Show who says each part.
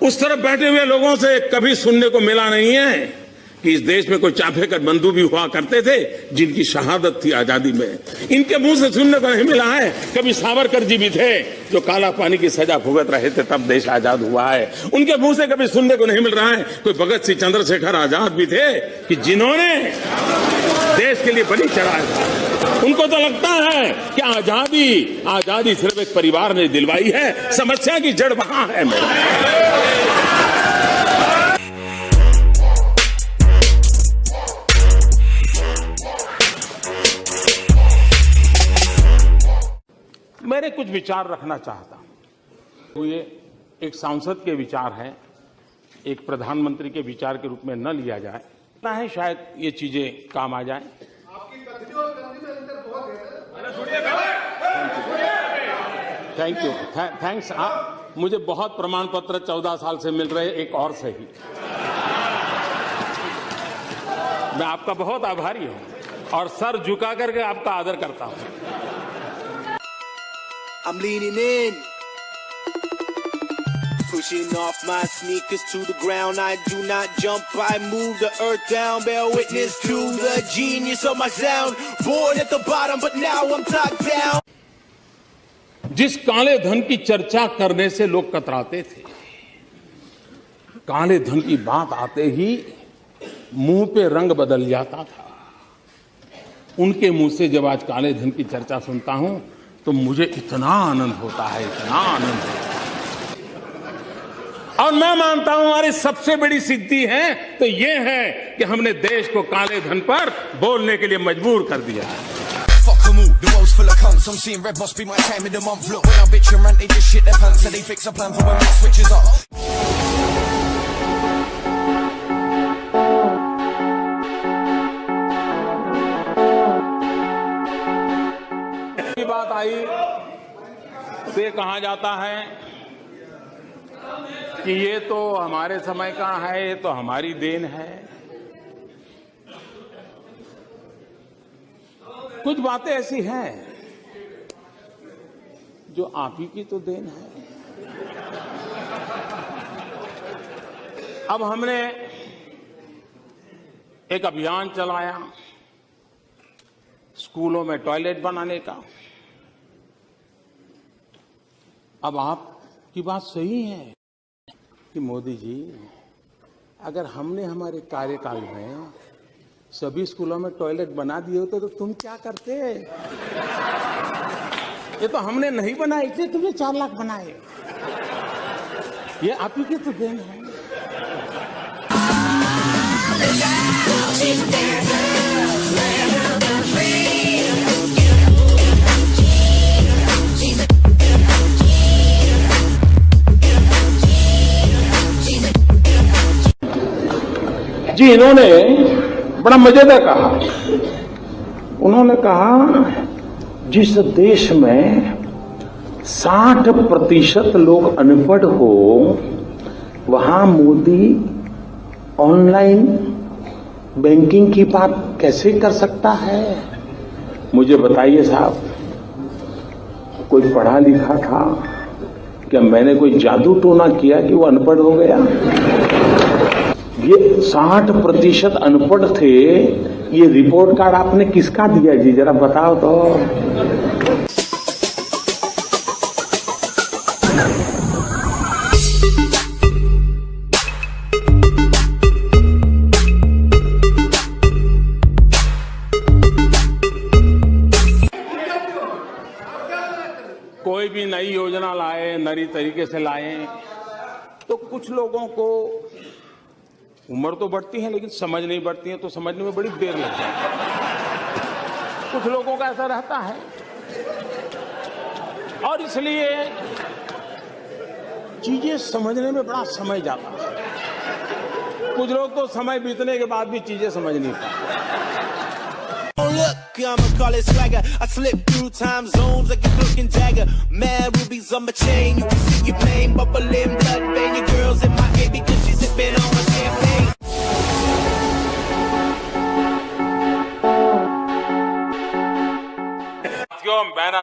Speaker 1: उस तरफ बैठे हुए लोगों से कभी सुनने को मिला नहीं है कि इस देश में कोई चाफेकर बंधु भी हुआ करते थे जिनकी शहादत थी आजादी में। इनके मुंह से सुनने को नहीं मिला है कभी सावरकर जी भी थे जो काला पानी की सजा भुगत रहे थे, तब देश आजाद हुआ है। उनके मुंह से कभी सुनने को नहीं मिल रहा है कोई भगत सिंह चंद्रशेखर आजाद भी थे कि जिन्होंने देश के लिए बलि चढ़ाया। उनको तो लगता है कि आजादी सिर्फ एक परिवार ने दिलवाई है, समस्या की जड़ वहां है। मेरे कुछ विचार रखना चाहता हूं। ये एक सांसद के विचार है, एक प्रधानमंत्री के विचार के रूप में न लिया जाए ना है, शायद ये चीजें काम आ जाए। Thank you, thanks. मुझे बहुत प्रमाण पत्र 14 साल से मिल रहे, एक और से ही। मैं आपका बहुत आभारी हूं और सर झुका करके आपका आदर करता हूं।
Speaker 2: I'm leaning in, pushing off my sneakers to the ground. I do not jump, I move the earth down. Bear witness to the genius of my sound. Born at the bottom, but now I'm top down.
Speaker 1: जिस काले धन की चर्चा करने से लोग कतराते थे, काले धन की बात आते ही मुंह पे रंग बदल जाता था, उनके मुंह से जब आज काले धन की चर्चा सुनता हूं तो मुझे इतना आनंद होता है, इतना आनंद होता है। और मैं मानता हूं हमारी सबसे बड़ी सिद्धि है तो ये है कि हमने देश को काले धन पर बोलने के लिए मजबूर कर दिया है। बात आई तो ये कहा जाता है कि ये तो हमारे समय का है, ये तो हमारी देन है। कुछ बातें ऐसी हैं जो आप ही की तो देन है। अब हमने एक अभियान चलाया स्कूलों में टॉयलेट बनाने का। अब आपकी बात सही है कि मोदी जी, अगर हमने हमारे कार्यकाल में सभी स्कूलों में टॉयलेट बना दिए होते तो तुम क्या करते? ये तो हमने नहीं बनाए थे, तुमने 4 लाख बनाए। ये आप ही की तो देन है। जी, इन्होंने बड़ा मजेदार कहा। उन्होंने कहा जिस देश में 60% लोग अनपढ़ हो वहां मोदी ऑनलाइन बैंकिंग की बात कैसे कर सकता है? मुझे बताइए साहब, कोई पढ़ा लिखा था क्या? मैंने कोई जादू टोना किया कि वो अनपढ़ हो गया? ये 60% अनपढ़ थे। ये रिपोर्ट कार्ड आपने किसका दिया जी, जरा बताओ तो। कोई भी नई योजना लाए, नई तरीके से लाए तो कुछ लोगों को उम्र तो बढ़ती है लेकिन समझ नहीं बढ़ती है, तो समझने में बड़ी देर लगती है। कुछ लोगों का ऐसा रहता है और इसलिए चीजें समझने में बड़ा समय जाता है। कुछ लोग तो समय बीतने के बाद भी चीजें समझ नहीं पाते।
Speaker 2: Look, I'ma call it swagger. I slip through time zones like a cloak and dagger. Mad rubies on my chain, you can see your pain, bubbling blood vein. Your girl's in my head because she's sipping on my champagne.
Speaker 1: मैंने